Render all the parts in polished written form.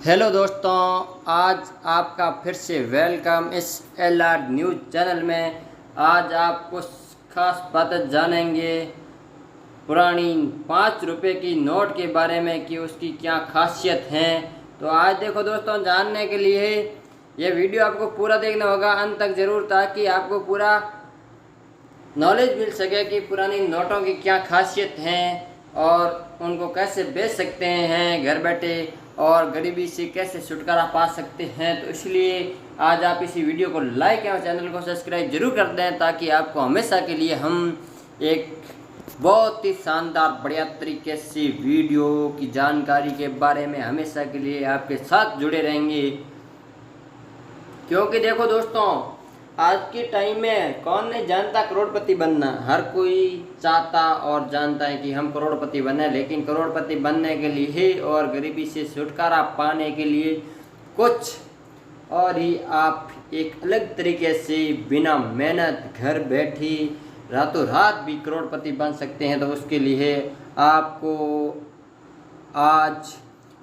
Hello दोस्तों, आज आपका फिर से वेलकम इस LR न्यूज़ चैनल में। आज आप कुछ खास बातें जानेंगे पुरानी 5 रुपए की नोट के बारे में कि उसकी क्या खासियत है। तो आज देखो दोस्तों, जानने के लिए ये वीडियो आपको पूरा देखना होगा अंत तक ज़रूर, ताकि आपको पूरा नॉलेज मिल सके कि पुरानी नोटों की क्या खासियत हैं और उनको कैसे बेच सकते हैं घर बैठे और गरीबी से कैसे छुटकारा पा सकते हैं। तो इसलिए आज आप इसी वीडियो को लाइक और चैनल को सब्सक्राइब जरूर कर दें, ताकि आपको हमेशा के लिए हम एक बहुत ही शानदार बढ़िया तरीके से वीडियो की जानकारी के बारे में हमेशा के लिए आपके साथ जुड़े रहेंगे। क्योंकि देखो दोस्तों, आज के टाइम में कौन नहीं जानता करोड़पति बनना। हर कोई चाहता और जानता है कि हम करोड़पति बने, लेकिन करोड़पति बनने के लिए और गरीबी से छुटकारा पाने के लिए कुछ और ही आप एक अलग तरीके से बिना मेहनत घर बैठी रातों रात भी करोड़पति बन सकते हैं। तो उसके लिए आपको आज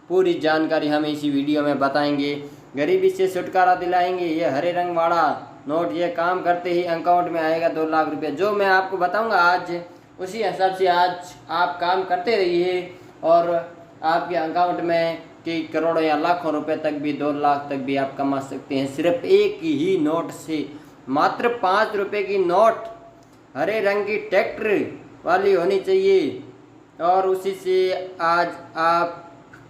पूरी जानकारी हम इसी वीडियो में बताएंगे। गरीबी से छुटकारा दिलाएंगे। ये हरे रंग वाला नोट ये काम करते ही अकाउंट में आएगा 2 लाख रुपये। जो मैं आपको बताऊंगा आज, उसी हिसाब से आज आप काम करते रहिए और आपके अकाउंट में कई करोड़ों या लाखों रुपए तक भी 2 लाख तक भी आप कमा सकते हैं सिर्फ एक ही नोट से। मात्र 5 रुपये की नोट हरे रंग की ट्रैक्टर वाली होनी चाहिए और उसी से आज आप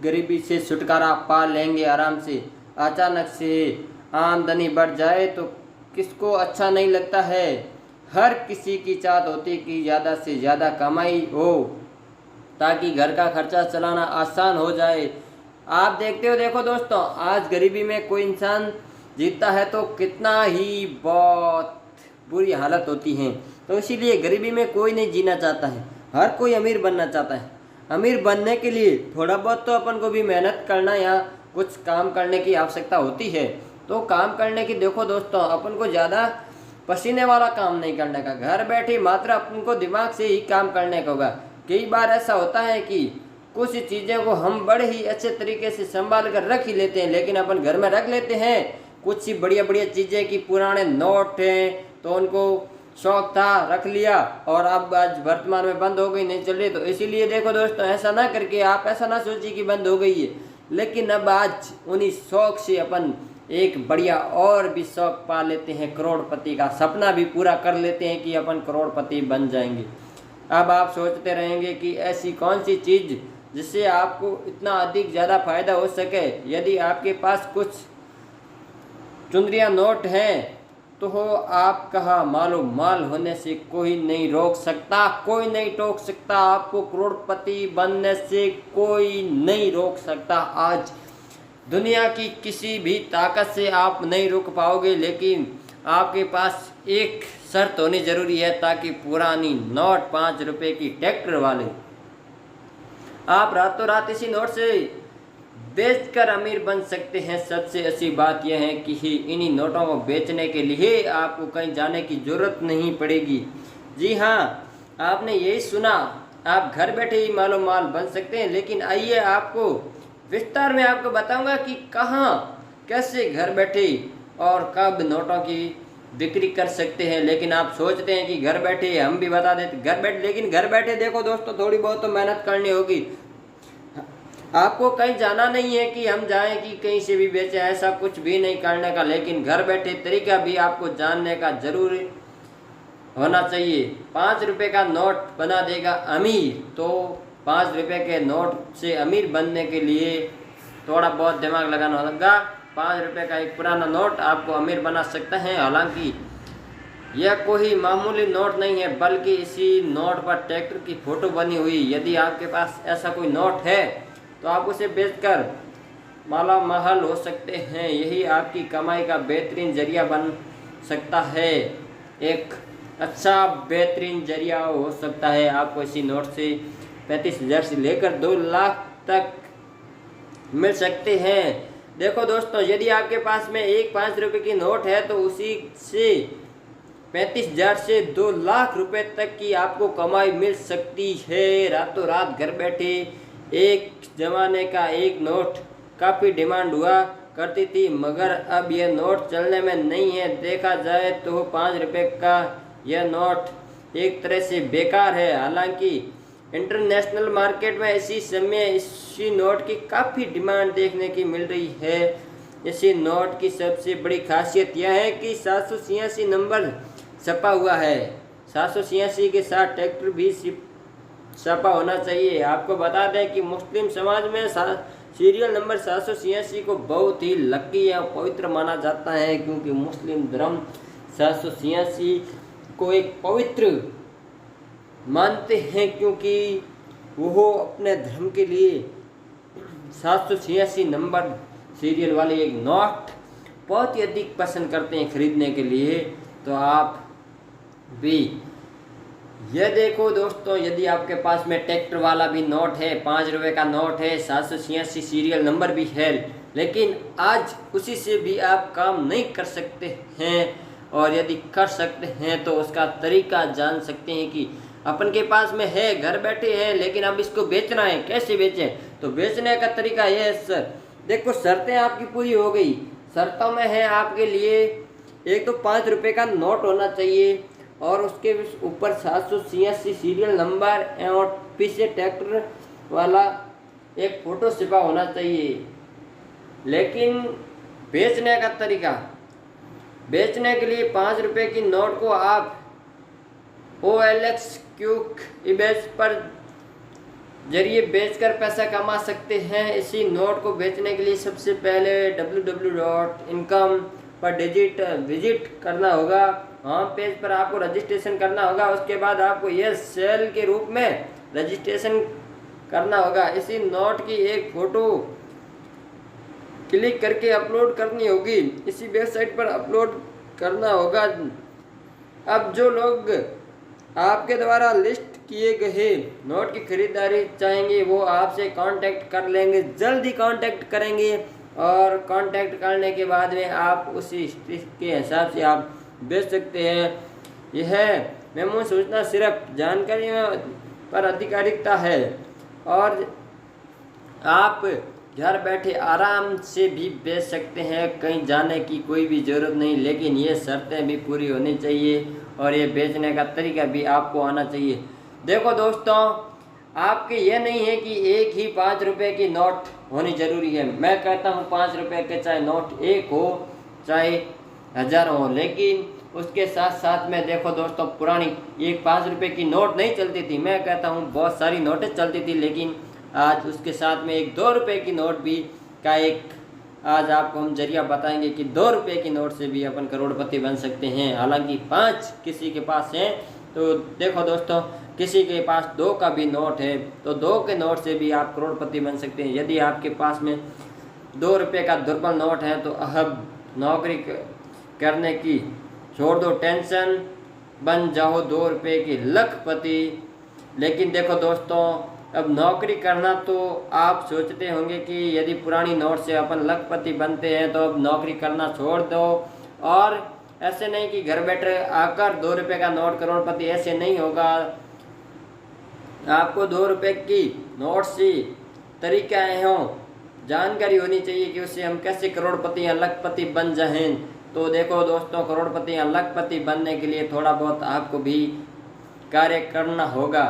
गरीबी से छुटकारा पा लेंगे आराम से। अचानक से आमदनी बढ़ जाए तो किसको अच्छा नहीं लगता है। हर किसी की चाहत होती है कि ज़्यादा से ज़्यादा कमाई हो, ताकि घर का खर्चा चलाना आसान हो जाए। आप देखते हो, देखो दोस्तों, आज गरीबी में कोई इंसान जीता है तो कितना ही बहुत बुरी हालत होती है। तो इसीलिए गरीबी में कोई नहीं जीना चाहता है, हर कोई अमीर बनना चाहता है। अमीर बनने के लिए थोड़ा बहुत तो अपन को भी मेहनत करना या कुछ काम करने की आवश्यकता होती है। तो काम करने की देखो दोस्तों, अपन को ज़्यादा पसीने वाला काम नहीं करने का, घर बैठे मात्र अपन को दिमाग से ही काम करने का होगा। कई बार ऐसा होता है कि कुछ चीज़ों को हम बड़े ही अच्छे तरीके से संभाल कर रख ही लेते हैं, लेकिन अपन घर में रख लेते हैं कुछ ही बढ़िया बढ़िया चीज़ें कि पुराने नोट हैं तो उनको शौक था रख लिया और अब आज वर्तमान में बंद हो गई, नहीं चल रही। तो इसीलिए देखो दोस्तों, ऐसा ना करके आप ऐसा ना सोचिए कि बंद हो गई है, लेकिन अब आज उन्हीं शौक से अपन एक बढ़िया और भी शौक पा लेते हैं, करोड़पति का सपना भी पूरा कर लेते हैं कि अपन करोड़पति बन जाएंगे। अब आप सोचते रहेंगे कि ऐसी कौन सी चीज़ जिससे आपको इतना अधिक ज़्यादा फायदा हो सके। यदि आपके पास कुछ चुंदरिया नोट हैं तो हो आप कहा मालो माल होने से कोई नहीं रोक सकता, कोई नहीं टोक सकता। आपको करोड़पति बनने से कोई नहीं रोक सकता। आज दुनिया की किसी भी ताकत से आप नहीं रुक पाओगे, लेकिन आपके पास एक शर्त होनी जरूरी है, ताकि पुरानी नोट 5 रुपये की ट्रैक्टर वाले आप रातों रात इसी नोट से बेचकर अमीर बन सकते हैं। सबसे अच्छी बात यह है कि इन्हीं नोटों को बेचने के लिए आपको कहीं जाने की ज़रूरत नहीं पड़ेगी। जी हाँ, आपने यही सुना, आप घर बैठे ही मालो माल बन सकते हैं। लेकिन आइए आपको विस्तार में आपको बताऊंगा कि कहाँ कैसे घर बैठे और कब नोटों की बिक्री कर सकते हैं। लेकिन आप सोचते हैं कि घर बैठे हम भी बता देते घर बैठे, लेकिन घर बैठे देखो दोस्तों, थोड़ी बहुत तो मेहनत करनी होगी। आपको कहीं जाना नहीं है कि हम जाएं कि कहीं से भी बेचें, ऐसा कुछ भी नहीं करने का। लेकिन घर बैठे तरीका भी आपको जानने का जरूर होना चाहिए। 5 रुपये का नोट बना देगा अमीर, तो 5 रुपये के नोट से अमीर बनने के लिए थोड़ा बहुत दिमाग लगाना होगा। 5 रुपये का एक पुराना नोट आपको अमीर बना सकता है। हालांकि यह कोई मामूली नोट नहीं है, बल्कि इसी नोट पर ट्रैक्टर की फोटो बनी हुई। यदि आपके पास ऐसा कोई नोट है तो आप उसे बेचकर माला माल हो सकते हैं। यही आपकी कमाई का बेहतरीन जरिया बन सकता है। एक अच्छा बेहतरीन जरिया हो सकता है। आपको इसी नोट से 35,000 से लेकर 2 लाख तक मिल सकते हैं। देखो दोस्तों, यदि आपके पास में एक 5 रुपये की नोट है तो उसी से 35,000 से 2 लाख रुपए तक की आपको कमाई मिल सकती है रातों रात घर बैठे। एक ज़माने का एक नोट काफ़ी डिमांड हुआ करती थी, मगर अब यह नोट चलने में नहीं है। देखा जाए तो 5 रुपये का यह नोट एक तरह से बेकार है। हालांकि इंटरनेशनल मार्केट में इसी समय इसी नोट की काफ़ी डिमांड देखने की मिल रही है। इसी नोट की सबसे बड़ी खासियत यह है कि 786 नंबर छपा हुआ है। 786 के साथ ट्रैक्टर भी छपा होना चाहिए। आपको बता दें कि मुस्लिम समाज में सीरियल नंबर 786 को बहुत ही लकी या पवित्र माना जाता है, क्योंकि मुस्लिम धर्म 786 को एक पवित्र मानते हैं, क्योंकि वो अपने धर्म के लिए 786 नंबर सीरियल वाले एक नोट बहुत ही अधिक पसंद करते हैं खरीदने के लिए। तो आप भी यह देखो दोस्तों, यदि आपके पास में ट्रैक्टर वाला भी नोट है, 5 रुपये का नोट है, 786 सीरियल नंबर भी है, लेकिन आज उसी से भी आप काम नहीं कर सकते हैं, और यदि कर सकते हैं तो उसका तरीका जान सकते हैं कि अपन के पास में है, घर बैठे हैं, लेकिन अब इसको बेचना है, कैसे बेचें। तो बेचने का तरीका यह है सर, देखो शर्तें आपकी पूरी हो गई। शर्तों में है आपके लिए, एक तो 5 रुपये का नोट होना चाहिए और उसके ऊपर 786 सीरियल नंबर और पीछे ट्रैक्टर वाला एक फ़ोटो छिपा होना चाहिए। लेकिन बेचने का तरीका, बेचने के लिए 5 रुपये की नोट को आप OLX क्यूक इबेज पर जरिए बेचकर पैसा कमा सकते हैं। इसी नोट को बेचने के लिए सबसे पहले www.income पर विजिट करना होगा। वहाँ पेज पर आपको रजिस्ट्रेशन करना होगा। उसके बाद आपको यह सेल के रूप में रजिस्ट्रेशन करना होगा। इसी नोट की एक फ़ोटो क्लिक करके अपलोड करनी होगी, इसी वेबसाइट पर अपलोड करना होगा। अब जो लोग आपके द्वारा लिस्ट किए गए नोट की खरीदारी चाहेंगे वो आपसे कांटेक्ट कर लेंगे, जल्दी कांटेक्ट करेंगे, और कांटेक्ट करने के बाद में आप उसी के हिसाब से आप बेच सकते हैं। यह मेमो सूचना सिर्फ जानकारी पर आधिकारिकता है, और आप घर बैठे आराम से भी बेच सकते हैं, कहीं जाने की कोई भी ज़रूरत नहीं। लेकिन ये शर्तें भी पूरी होनी चाहिए और ये बेचने का तरीका भी आपको आना चाहिए। देखो दोस्तों, आपके ये नहीं है कि एक ही 5 रुपये की नोट होनी ज़रूरी है। मैं कहता हूँ 5 रुपये के चाहे नोट एक हो चाहे 1000 हो, लेकिन उसके साथ साथ में देखो दोस्तों, पुरानी एक 5 रुपये की नोट नहीं चलती थी। मैं कहता हूँ बहुत सारी नोटें चलती थी, लेकिन आज उसके साथ में एक 2 रुपये की नोट भी का एक आज आपको हम जरिया बताएंगे कि 2 रुपये की नोट से भी अपन करोड़पति बन सकते हैं। हालांकि 5 किसी के पास है, तो देखो दोस्तों, किसी के पास 2 का भी नोट है तो 2 के नोट से भी आप करोड़पति बन सकते हैं। यदि आपके पास में 2 रुपये का दुर्बल नोट है तो अब नौकरी करने की छोड़ दो टेंशन, बन जाओ 2 रुपये की लखपति। लेकिन देखो दोस्तों, अब नौकरी करना तो आप सोचते होंगे कि यदि पुरानी नोट से अपन लखपति बनते हैं तो अब नौकरी करना छोड़ दो, और ऐसे नहीं कि घर बैठे आकर 2 रुपये का नोट करोड़पति, ऐसे नहीं होगा। आपको 2 रुपये की नोट से तरीका हो जानकारी होनी चाहिए कि उससे हम कैसे करोड़पति या लखपति बन जाएं। तो देखो दोस्तों, करोड़पति या लखपति बनने के लिए थोड़ा बहुत आपको भी कार्य करना होगा।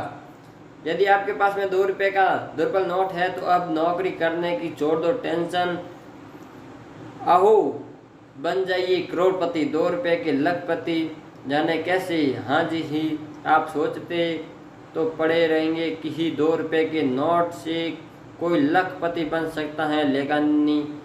यदि आपके पास में 2 रुपये का दुर्बल नोट है तो अब नौकरी करने की छोड़ दो टेंशन, आओ बन जाइए करोड़पति, 2 रुपये के लखपति। जाने कैसे? हाँ जी ही, आप सोचते तो पड़े रहेंगे कि ही 2 रुपये के नोट से कोई लखपति बन सकता है, लेकिन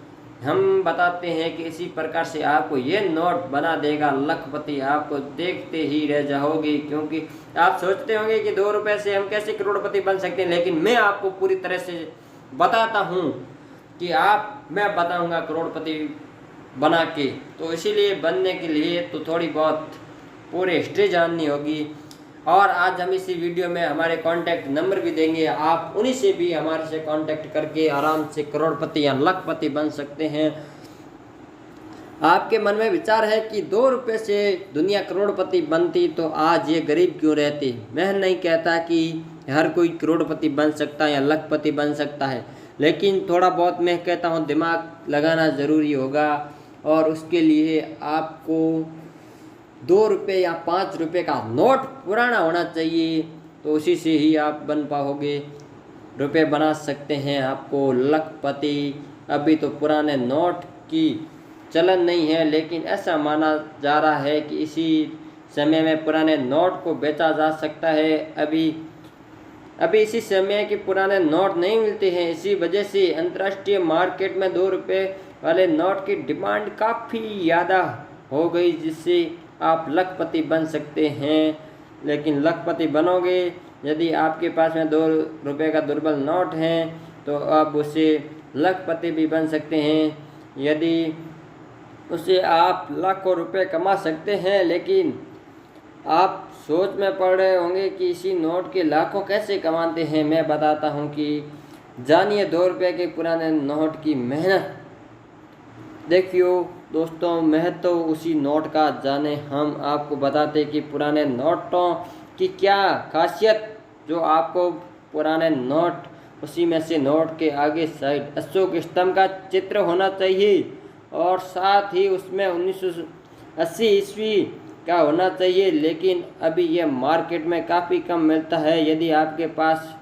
हम बताते हैं कि इसी प्रकार से आपको ये नोट बना देगा लखपति। आपको देखते ही रह जाओगे, क्योंकि आप सोचते होंगे कि 2 रुपये से हम कैसे करोड़पति बन सकते हैं, लेकिन मैं आपको पूरी तरह से बताता हूँ कि मैं बताऊँगा करोड़पति बना के। तो इसीलिए बनने के लिए तो थोड़ी बहुत पूरी हिस्ट्री जाननी होगी, और आज हम इसी वीडियो में हमारे कांटेक्ट नंबर भी देंगे। आप उन्हीं से भी हमारे से कांटेक्ट करके आराम से करोड़पति या लखपति बन सकते हैं। आपके मन में विचार है कि 2 रुपये से दुनिया करोड़पति बनती तो आज ये गरीब क्यों रहती। मैं नहीं कहता कि हर कोई करोड़पति बन सकता है या लखपति बन सकता है, लेकिन थोड़ा बहुत मैं कहता हूँ दिमाग लगाना ज़रूरी होगा, और उसके लिए आपको 2 रुपये या 5 रुपये का नोट पुराना होना चाहिए, तो उसी से ही आप बन पाओगे, रुपये बना सकते हैं। आपको लखपति अभी तो पुराने नोट की चलन नहीं है, लेकिन ऐसा माना जा रहा है कि इसी समय में पुराने नोट को बेचा जा सकता है। अभी इसी समय के पुराने नोट नहीं मिलते हैं, इसी वजह से अंतर्राष्ट्रीय मार्केट में 2 रुपये वाले नोट की डिमांड काफ़ी ज़्यादा हो गई, जिससे आप लखपति बन सकते हैं। लेकिन लखपति बनोगे यदि आपके पास में 2 रुपये का दुर्बल नोट है, तो आप उससे लखपति भी बन सकते हैं। यदि उससे आप लाखों रुपए कमा सकते हैं, लेकिन आप सोच में पड़ रहे होंगे कि इसी नोट के लाखों कैसे कमाते हैं। मैं बताता हूं कि जानिए 2 रुपये के पुराने नोट की मेहनत। देखियो दोस्तों, महत्व उसी नोट का जाने, हम आपको बताते कि पुराने नोटों की क्या खासियत। जो आपको पुराने नोट, उसी में से नोट के आगे साइड अशोक स्तंभ का चित्र होना चाहिए, और साथ ही उसमें 1980 ईस्वी का होना चाहिए। लेकिन अभी यह मार्केट में काफ़ी कम मिलता है। यदि आपके पास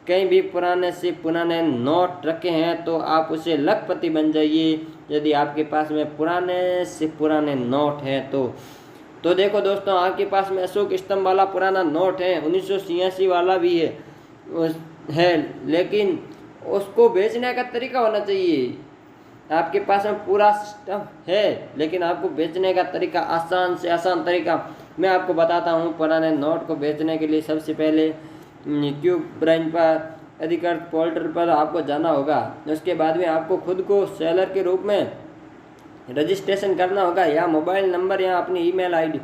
कहीं भी पुराने से पुराने नोट रखे हैं, तो आप उसे लखपति बन जाइए। यदि आपके पास में पुराने से पुराने नोट हैं तो देखो दोस्तों, आपके पास में अशोक स्तंभ वाला पुराना नोट है, 1986 वाला भी है, लेकिन उसको बेचने का तरीका होना चाहिए। आपके पास में पूरा सिस्टम है, लेकिन आपको बेचने का तरीका, आसान से आसान तरीका मैं आपको बताता हूँ। पुराने नोट को बेचने के लिए सबसे पहले क्यूब ब्रांच पर अधिकृत पोर्टल पर आपको जाना होगा। उसके बाद में आपको खुद को सेलर के रूप में रजिस्ट्रेशन करना होगा, या मोबाइल नंबर या अपनी ईमेल आईडी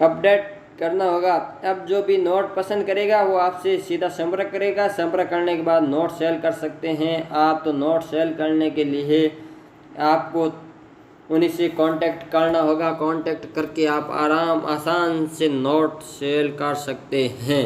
अपडेट करना होगा। अब जो भी नोट पसंद करेगा वो आपसे सीधा संपर्क करेगा। संपर्क करने के बाद नोट सेल कर सकते हैं आप। तो नोट सेल करने के लिए आपको उन्हीं से कांटेक्ट करना होगा। कांटेक्ट करके आप आसान से नोट सेल कर सकते हैं।